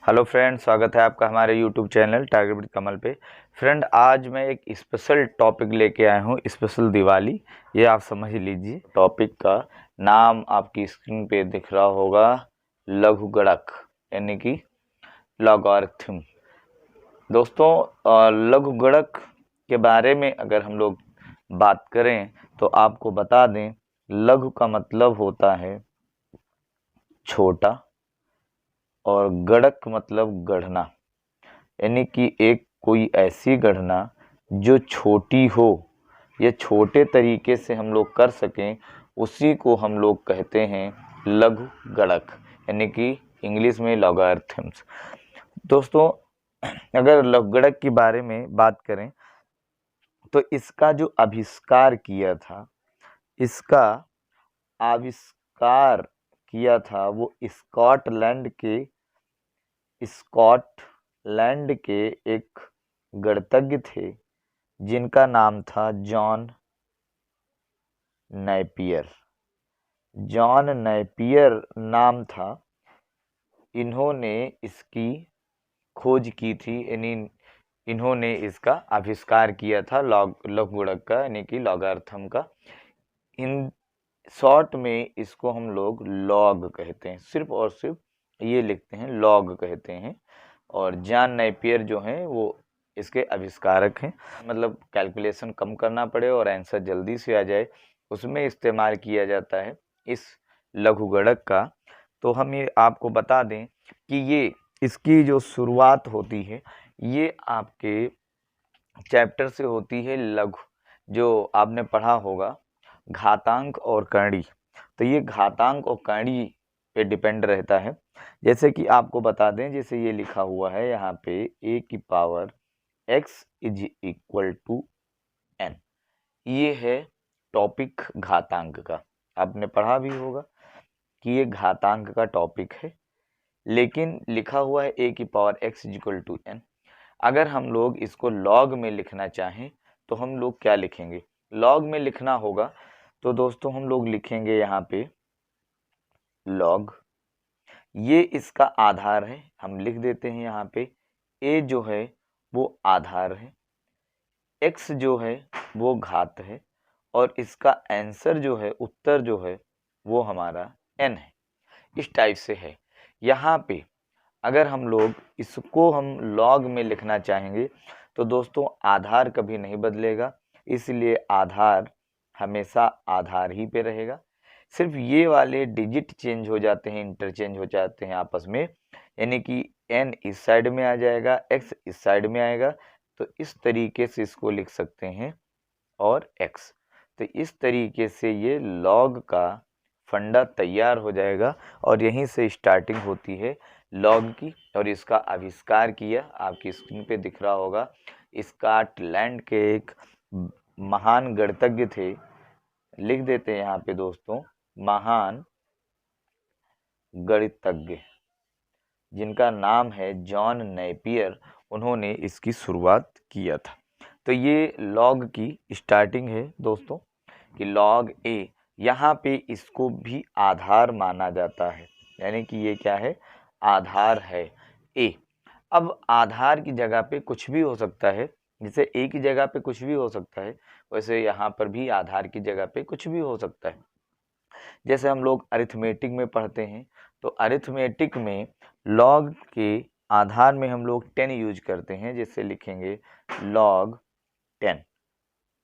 Hello friend, स्वागत है आपका हमारे यूट्यूब चैनल टारगेट विद कमल पे। फ्रेंड, आज मैं एक स्पेशल टॉपिक लेके आया हूँ, स्पेशल दिवाली। ये आप समझ लीजिए। टॉपिक का नाम आपकी स्क्रीन पे दिख रहा होगा, लघुगणक यानी कि लॉगरिथम। दोस्तों, लघुगणक के बारे में अगर हम लोग बात करें तो आपको बता दें, लघु का मतलब होता है छोटा और गणक मतलब गढ़ना, यानी कि एक कोई ऐसी गणना जो छोटी हो या छोटे तरीके से हम लोग कर सकें, उसी को हम लोग कहते हैं लघु गणक, यानी कि इंग्लिश में लॉगरिथम्स। दोस्तों, अगर लघु गणक के बारे में बात करें तो इसका जो आविष्कार किया था, इसका आविष्कार किया था वो स्कॉटलैंड के एक गणितज्ञ थे जिनका नाम था जॉन नेपियर। जॉन नेपियर नाम था। इन्होंने इसकी खोज की थी, यानी इन्होंने इसका आविष्कार किया था लघुगणक का, यानी कि लॉगरिथम का। इन शॉर्ट में इसको हम लोग लॉग कहते हैं, सिर्फ और सिर्फ ये लिखते हैं, लॉग कहते हैं। और जॉन नेपियर जो हैं वो इसके आविष्कारक हैं। मतलब कैलकुलेशन कम करना पड़े और आंसर जल्दी से आ जाए, उसमें इस्तेमाल किया जाता है इस लघुगणक का। तो हम ये आपको बता दें कि ये इसकी जो शुरुआत होती है ये आपके चैप्टर से होती है, लघु, जो आपने पढ़ा होगा घातांक और कर्ण। तो ये घातांक और कर्ण पे डिपेंड रहता है। जैसे कि आपको बता दें, जैसे ये लिखा हुआ है यहाँ पे a की power x is equal to n। ये है टॉपिक घातांक का, आपने पढ़ा भी होगा कि ये घातांक का टॉपिक है, लेकिन लिखा हुआ है a की power x is equal to n। अगर हम लोग इसको लॉग में लिखना चाहें तो हम लोग क्या लिखेंगे? लॉग में लिखना होगा तो दोस्तों हम लोग लिखेंगे यहाँ पे लॉग, ये इसका आधार है, हम लिख देते हैं यहाँ पे a जो है वो आधार है, x जो है वो घात है, और इसका आंसर जो है, उत्तर जो है वो हमारा n है। इस टाइप से है। यहाँ पे अगर हम लोग इसको हम लॉग में लिखना चाहेंगे तो दोस्तों आधार कभी नहीं बदलेगा, इसलिए आधार हमेशा आधार ही पे रहेगा। सिर्फ ये वाले डिजिट चेंज हो जाते हैं, इंटरचेंज हो जाते हैं आपस में, यानी कि n इस साइड में आ जाएगा, x इस साइड में आएगा। तो इस तरीके से इसको लिख सकते हैं, और x। तो इस तरीके से ये लॉग का फंडा तैयार हो जाएगा, और यहीं से स्टार्टिंग होती है लॉग की। और इसका आविष्कार किया, आपकी स्क्रीन पे दिख रहा होगा, स्कॉटलैंड के एक महान गणितज्ञ थे। लिख देते हैं यहाँ पे दोस्तों, महान गणितज्ञ जिनका नाम है जॉन नेपियर, उन्होंने इसकी शुरुआत किया था। तो ये लॉग की स्टार्टिंग है दोस्तों, कि लॉग ए, यहाँ पे इसको भी आधार माना जाता है, यानी कि ये क्या है? आधार है ए। अब आधार की जगह पे कुछ भी हो सकता है, जैसे ए की जगह पे कुछ भी हो सकता है, वैसे यहाँ पर भी आधार की जगह पे कुछ भी हो सकता है। जैसे हम लोग अरिथमेटिक में पढ़ते हैं, तो अरिथमेटिक में लॉग के आधार में हम लोग 10 यूज करते हैं, जैसे लिखेंगे लॉग 10।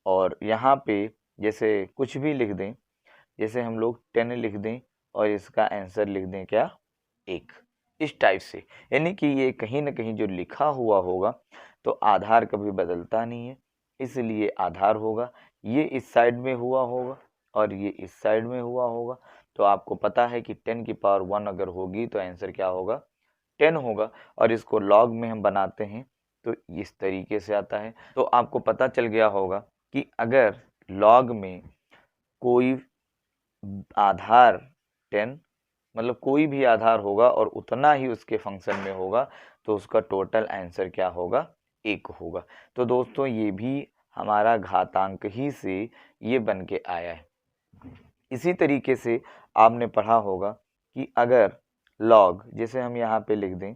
और यहाँ पे जैसे कुछ भी लिख दें, जैसे हम लोग 10 लिख दें और इसका आंसर लिख दें क्या? 1। इस टाइप से, यानी कि ये कहीं ना कहीं जो लिखा हुआ होगा तो आधार कभी बदलता नहीं है, इसलिए आधार होगा। ये इस साइड में हुआ होगा और ये इस साइड में हुआ होगा। तो आपको पता है कि 10 की पावर 1 अगर होगी तो आंसर क्या होगा? 10 होगा। और इसको लॉग में हम बनाते हैं तो इस तरीके से आता है। तो आपको पता चल गया होगा कि अगर लॉग में कोई आधार 10, मतलब कोई भी आधार होगा और उतना ही उसके फंक्शन में होगा, तो उसका टोटल आंसर क्या होगा? 1 होगा। तो दोस्तों ये भी हमारा घातांक ही से ये बन के आया है। इसी तरीके से आपने पढ़ा होगा कि अगर लॉग, जैसे हम यहाँ पे लिख दें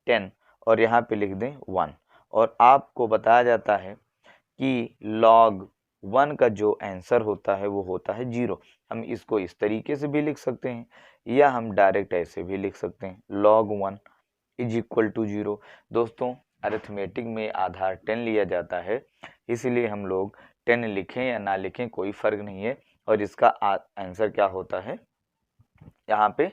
10 और यहाँ पे लिख दें 1, और आपको बताया जाता है कि log 1 का जो आंसर होता है वो होता है 0। हम इसको इस तरीके से भी लिख सकते हैं या हम डायरेक्ट ऐसे भी लिख सकते हैं, log 1 इज इक्वल टू 0। दोस्तों अरिथमेटिक में आधार 10 लिया जाता है, इसलिए हम लोग 10 लिखें या ना लिखें कोई फर्क नहीं है, और इसका आंसर क्या होता है, यहाँ पे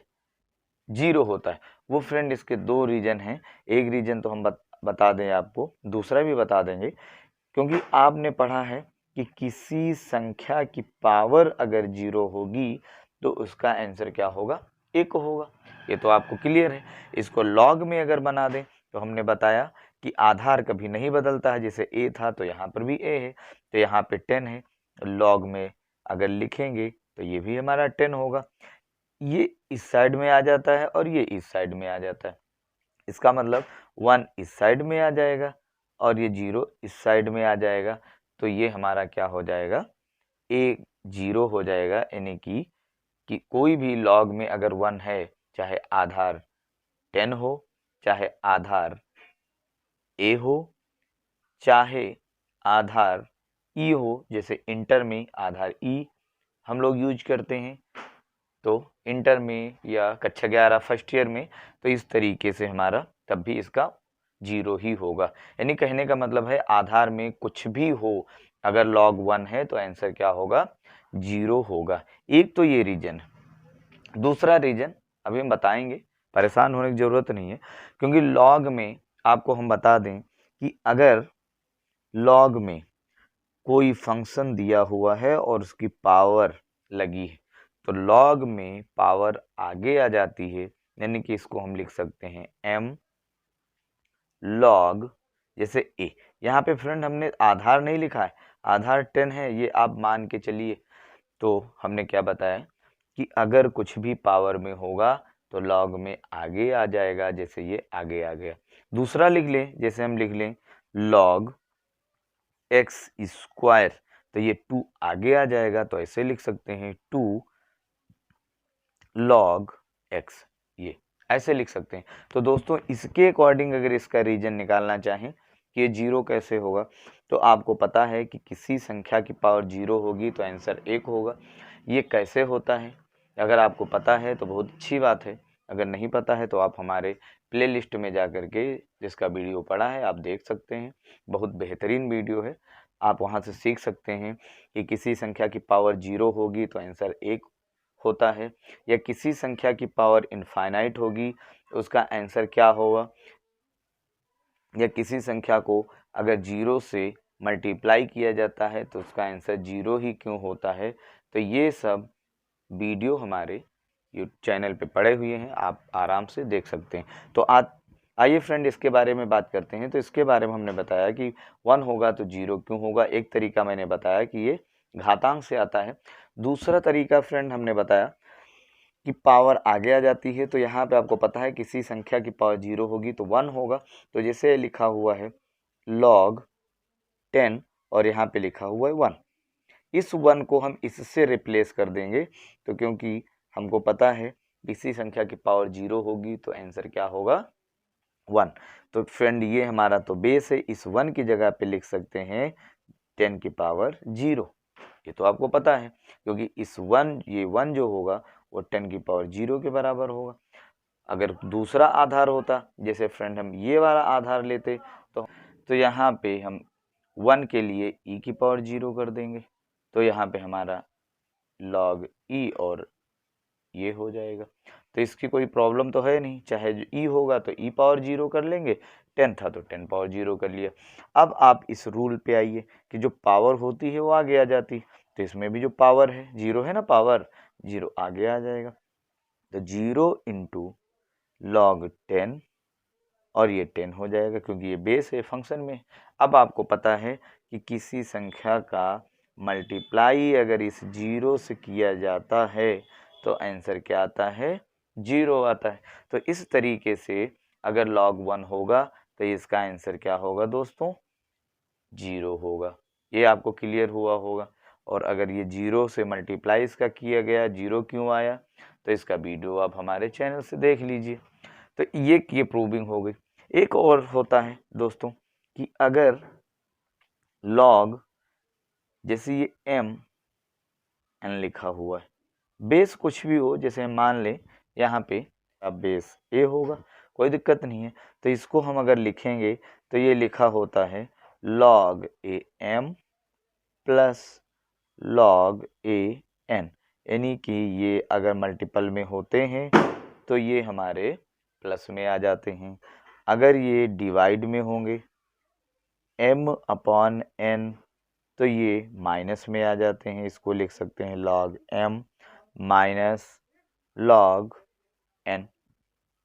0 होता है। वो फ्रेंड इसके दो रीजन हैं, एक रीजन तो हम बता दें आपको, दूसरा भी बता देंगे, क्योंकि आपने पढ़ा है कि किसी संख्या की पावर अगर 0 होगी तो उसका आंसर क्या होगा, 1 होगा। ये तो आपको क्लियर है। इसको लॉग में अगर बना दें तो हमने बताया कि आधार कभी नहीं बदलता है, जैसे a था तो यहाँ पर भी a है, तो यहाँ पे 10 है, लॉग में अगर लिखेंगे तो ये भी हमारा 10 होगा। ये इस साइड में आ जाता है और ये इस साइड में आ जाता है, इसका मतलब 1 इस साइड में आ जाएगा और ये 0 इस साइड में आ जाएगा, तो ये हमारा क्या हो जाएगा, a 0 हो जाएगा। यानी कि कोई भी लॉग में अगर 1 है, चाहे आधार 10 हो, चाहे आधार a हो, चाहे आधार e हो, जैसे इंटर में आधार e हम लोग यूज करते हैं, तो इंटर में या कक्षा 11 फर्स्ट ईयर में, तो इस तरीके से हमारा तब भी इसका 0 ही होगा। यानी कहने का मतलब है आधार में कुछ भी हो, अगर log 1 है तो आंसर क्या होगा, 0 होगा। एक तो ये रीजन है। दूसरा रीजन अभी हम बताएंगे, परेशान होने की जरूरत नहीं है, क्योंकि log में आपको हम बता दें कि अगर log में कोई फंक्शन दिया हुआ है और उसकी पावर लगी है तो log में पावर आगे आ जाती है, यानी कि इसको हम लिख सकते हैं m log, जैसे a। यहाँ पे फ्रेंड हमने आधार नहीं लिखा है, आधार 10 है, ये आप मान के चलिए। तो हमने क्या बताया कि अगर कुछ भी पावर में होगा तो log में आगे आ जाएगा, जैसे ये आगे आ गया। दूसरा लिख लें, जैसे हम लिख लें log x स्क्वायर, तो ये 2 आगे आ जाएगा, तो ऐसे लिख सकते हैं 2 log x, ये ऐसे लिख सकते हैं। तो दोस्तों इसके अकॉर्डिंग अगर इसका रीजन निकालना चाहें कि ये 0 कैसे होगा, तो आपको पता है कि किसी संख्या की पावर 0 होगी तो आंसर 1 होगा। ये कैसे होता है, अगर आपको पता है तो बहुत अच्छी बात है, अगर नहीं पता है तो आप हमारे प्लेलिस्ट में जा कर के जिसका वीडियो पड़ा है आप देख सकते हैं, बहुत बेहतरीन वीडियो है, आप वहाँ से सीख सकते हैं कि किसी संख्या की पावर 0 होगी तो आंसर 1 होता है, या किसी संख्या की पावर इनफाइनाइट होगी उसका आंसर क्या होगा, या किसी संख्या को अगर 0 से मल्टीप्लाई किया जाता है तो उसका आंसर 0 ही क्यों होता है। तो ये सब वीडियो हमारे यूट्यूब चैनल पे पड़े हुए हैं, आप आराम से देख सकते हैं। तो आज आइए फ्रेंड इसके बारे में बात करते हैं। तो इसके बारे में हमने बताया कि 1 होगा तो 0 क्यों होगा, एक तरीका मैंने बताया कि ये घातांक से आता है। दूसरा तरीका फ्रेंड हमने बताया कि पावर आगे आ जाती है, तो यहाँ पे आपको पता है किसी संख्या की पावर 0 होगी तो 1 होगा, तो जैसे लिखा हुआ है log 10 और यहाँ पे लिखा हुआ है 1, इस 1 को हम इससे रिप्लेस कर देंगे, तो क्योंकि हमको पता है किसी संख्या की पावर 0 होगी तो आंसर क्या होगा, 1। तो फ्रेंड ये हमारा तो बेस है, इस 1 की जगह पे लिख सकते हैं 10 की पावर 0, ये तो आपको पता है, क्योंकि इस 1 ये 1 जो होगा वो 10 की पावर 0 के बराबर होगा। अगर दूसरा आधार होता, जैसे फ्रेंड हम ये वाला आधार लेते, तो यहाँ पे हम 1 के लिए e की पावर 0 कर देंगे, तो यहाँ पे हमारा log e और ये हो जाएगा। तो इसकी कोई प्रॉब्लम तो है नहीं, चाहे जो e होगा तो e पावर 0 कर लेंगे, 10 था तो 10 पावर 0 कर लिया। अब आप इस रूल पे आइए कि जो पावर होती है वो आगे आ जाती है, तो इसमें भी जो पावर है 0 है ना, पावर 0 आगे आ जाएगा, तो 0 इंटू log 10 और ये 10 हो जाएगा, क्योंकि ये बेस है फंक्शन में। अब आपको पता है कि किसी संख्या का मल्टीप्लाई अगर इस 0 से किया जाता है तो आंसर क्या आता है, 0 आता है। तो इस तरीके से अगर log 1 होगा तो इसका आंसर क्या होगा दोस्तों, 0 होगा। ये आपको क्लियर हुआ होगा। और अगर ये 0 से मल्टीप्लाई इसका किया गया, 0 क्यों आया, तो इसका वीडियो आप हमारे चैनल से देख लीजिए। तो ये प्रूविंग हो गई। एक और होता है दोस्तों कि अगर log, जैसे ये m n लिखा हुआ है, बेस कुछ भी हो, जैसे मान लें यहाँ पे अब बेस a होगा, कोई दिक्कत नहीं है। तो इसको हम अगर लिखेंगे तो ये लिखा होता है log a m plus log a n, यानी कि ये अगर मल्टीपल में होते हैं तो ये हमारे प्लस में आ जाते हैं, अगर ये डिवाइड में होंगे m अपॉन n तो ये माइनस में आ जाते हैं। इसको लिख सकते हैं log m minus log n।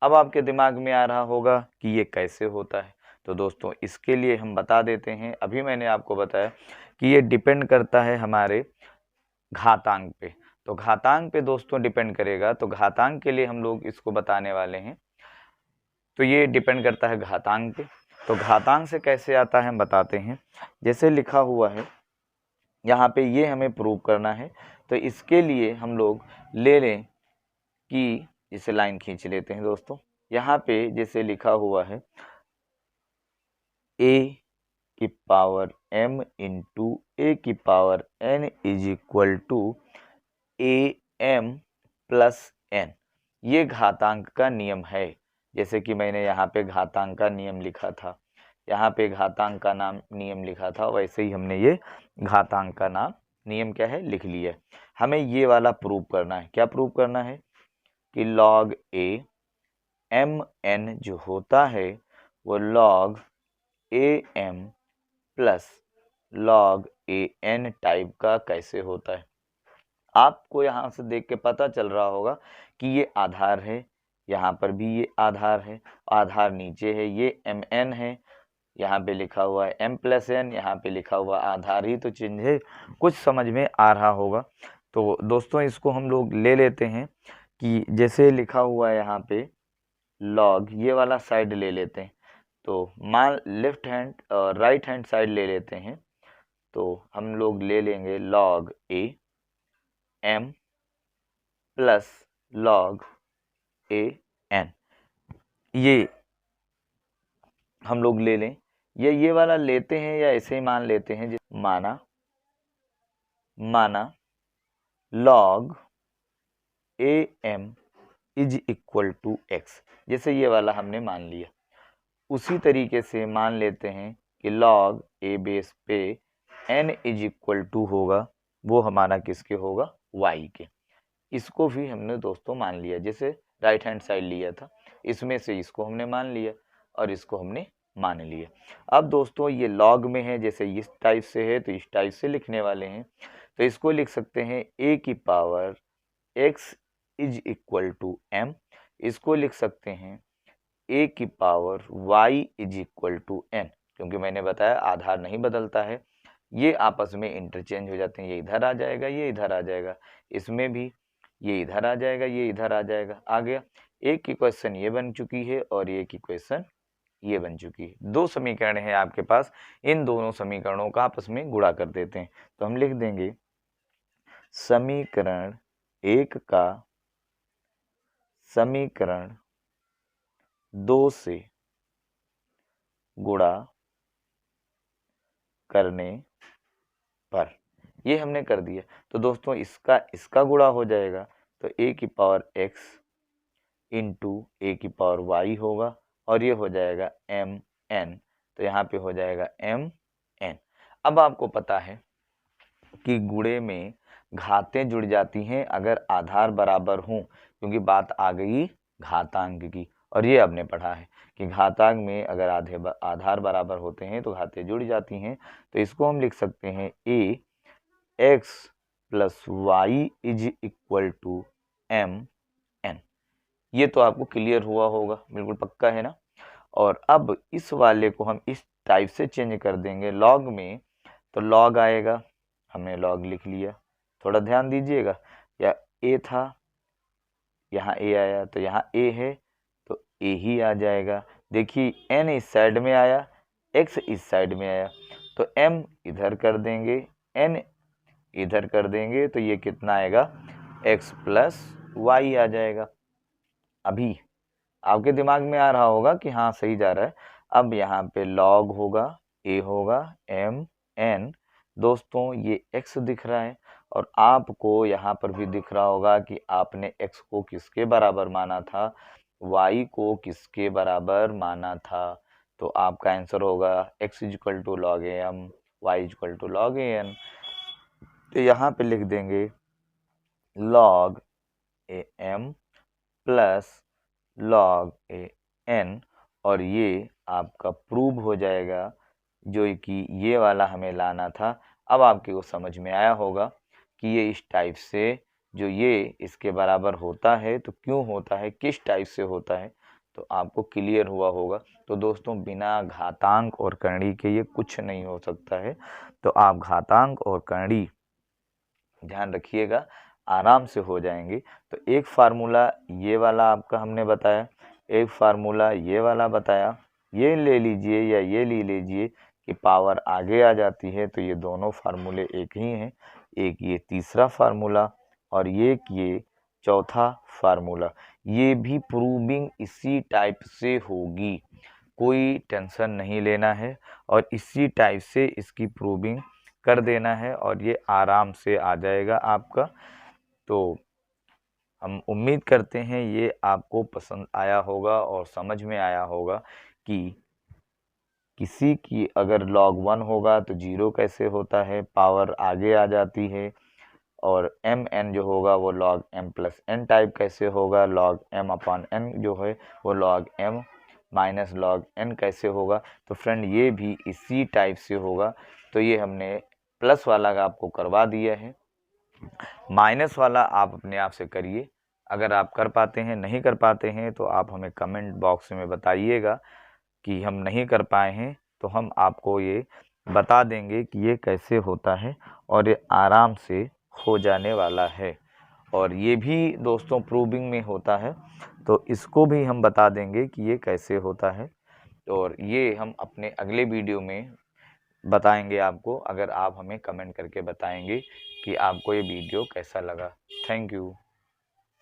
अब आपके दिमाग में आ रहा होगा कि ये कैसे होता है, तो दोस्तों इसके लिए हम बता देते हैं। अभी मैंने आपको बताया कि ये डिपेंड करता है हमारे घातांक पे, तो घातांक पे दोस्तों डिपेंड करेगा, तो घातांक के लिए हम लोग इसको बताने वाले हैं। तो ये डिपेंड करता है घातांक पे, तो घातांक से कैसे आता है हम बताते हैं। जैसे लिखा हुआ है यहाँ पे, ये हमें प्रूव करना है, तो इसके लिए हम लोग ले लें कि इसे लाइन खींच लेते हैं दोस्तों। यहाँ पे जैसे लिखा हुआ है a की पावर m इंटू a की power n is equal to am plus n, ये घातांक का नियम है। जैसे कि मैंने यहाँ पे घातांक का नियम लिखा था, यहाँ पे घातांक का नाम नियम लिखा था, वैसे ही हमने ये घातांक का नाम नियम क्या है लिख लिया। हमें ये वाला प्रूव करना है। क्या प्रूव करना है कि log a m n जो होता है वो log a m plus log a n type का कैसे होता है। आपको यहाँ से देख के पता चल रहा होगा कि ये आधार है, यहाँ पर भी ये आधार है, आधार नीचे है, ये एम एन है, यहाँ पे लिखा हुआ है m प्लस n, यहाँ पे लिखा हुआ आधार ही तो चिन्ह है। कुछ समझ में आ रहा होगा। तो दोस्तों इसको हम लोग ले लेते हैं कि जैसे लिखा हुआ है यहाँ पे log, ये वाला साइड ले लेते हैं, तो मान लेफ्ट हैंड और राइट हैंड साइड ले लेते हैं, तो हम लोग ले लेंगे log a m plus log a n, ये हम लोग ले लें। ये वाला लेते हैं या ऐसे ही मान लेते हैं, माना log a m is equal to x, जैसे ये वाला हमने मान लिया। उसी तरीके से मान लेते हैं कि log a बेस पे n इज इक्वल टू होगा, वो हमारा किसके होगा, y के। इसको भी हमने दोस्तों मान लिया, जैसे राइट हैंड साइड लिया था, इसमें से इसको हमने मान लिया और इसको हमने मान लिया। अब दोस्तों ये लॉग में है, जैसे इस टाइप से है तो इस टाइप से लिखने वाले हैं, तो इसको लिख सकते हैं a की power x is equal to m, इसको लिख सकते हैं a की power y is equal to n, क्योंकि मैंने बताया आधार नहीं बदलता है, ये आपस में इंटरचेंज हो जाते हैं, ये इधर आ जाएगा, ये इधर आ जाएगा, इसमें भी ये इधर आ जाएगा, ये इधर आ जाएगा। आ गया, एक की क्वेश्चन ये बन चुकी है और एक की क्वेश्चन ये बन चुकी है। दो समीकरण है आपके पास, इन दोनों समीकरणों का आपस में गुणा कर देते हैं, तो हम लिख देंगे समीकरण एक का समीकरण दो से गुणा करने पर, ये हमने कर दिया। तो दोस्तों इसका गुणा हो जाएगा, तो a की पावर x इंटू a की पावर y होगा, और ये हो जाएगा m n, तो यहाँ पे हो जाएगा m n। अब आपको पता है कि गुणे में घातें जुड़ जाती हैं अगर आधार बराबर हों, क्योंकि बात आ गई घातांक की, और ये आपने पढ़ा है कि घातांक में अगर आधार बराबर होते हैं तो घातें जुड़ जाती हैं। तो इसको हम लिख सकते हैं a x plus Y is equal to m n। ये तो आपको क्लियर हुआ होगा, बिल्कुल पक्का है ना। और अब इस वाले को हम इस टाइप से चेंज कर देंगे लॉग में, तो लॉग आएगा, हमने लॉग लिख लिया, थोड़ा ध्यान दीजिएगा, या a था, यहाँ a आया, तो यहाँ a है तो a ही आ जाएगा। देखिए n इस साइड में आया, x इस साइड में आया, तो m इधर कर देंगे, n इधर कर देंगे, तो ये कितना आएगा, x प्लस वाई आ जाएगा। अभी आपके दिमाग में आ रहा होगा कि हाँ सही जा रहा है। अब यहाँ पे log होगा, a होगा m n, दोस्तों ये x दिख रहा है और आपको यहाँ पर भी दिख रहा होगा कि आपने x को किसके बराबर माना था, y को किसके बराबर माना था। तो आपका आंसर होगा x equal to log A M, Y equal to log A N. तो यहाँ पे लिख देंगे log A M plus log A N, और ये आपका प्रूव हो जाएगा, जो कि ये वाला हमें लाना था। अब आपके को समझ में आया होगा कि ये इस टाइप से, जो ये इसके बराबर होता है तो क्यों होता है, किस टाइप से होता है, तो आपको क्लियर हुआ होगा। तो दोस्तों बिना घातांक और करणी के ये कुछ नहीं हो सकता है। तो आप घातांक और करणी ध्यान रखिएगा, आराम से हो जाएंगे। तो एक फार्मूला ये वाला आपका हमने बताया, एक फार्मूला ये वाला बताया, ये ले लीजिए या ये ले लीजिए कि पावर आगे आ जाती है, तो ये दोनों फार्मूले एक ही हैं। एक ये तीसरा फार्मूला और ये चौथा फार्मूला, ये भी प्रूविंग इसी टाइप से होगी, कोई टेंशन नहीं लेना है और इसी टाइप से इसकी प्रूविंग कर देना है और ये आराम से आ जाएगा आपका। तो हम उम्मीद करते हैं ये आपको पसंद आया होगा और समझ में आया होगा कि किसी की अगर log 1 होगा तो 0 कैसे होता है, पावर आगे आ जाती है, और एम एन जो होगा वो log m plus N type कैसे होगा, log m अपॉन n जो है वो log m minus log n कैसे होगा। तो फ्रेंड ये भी इसी टाइप से होगा। तो ये हमने प्लस वाला का आपको करवा दिया है, माइनस वाला आप अपने आप से करिए। अगर आप कर पाते हैं, नहीं कर पाते हैं तो आप हमें कमेंट बॉक्स में बताइएगा कि हम नहीं कर पाए हैं, तो हम आपको ये बता देंगे कि ये कैसे होता है और ये आराम से हो जाने वाला है। और ये भी दोस्तों प्रूविंग में होता है, तो इसको भी हम बता देंगे कि ये कैसे होता है, और ये हम अपने अगले वीडियो में बताएंगे आपको, अगर आप हमें कमेंट करके बताएंगे कि आपको ये वीडियो कैसा लगा। Thank you.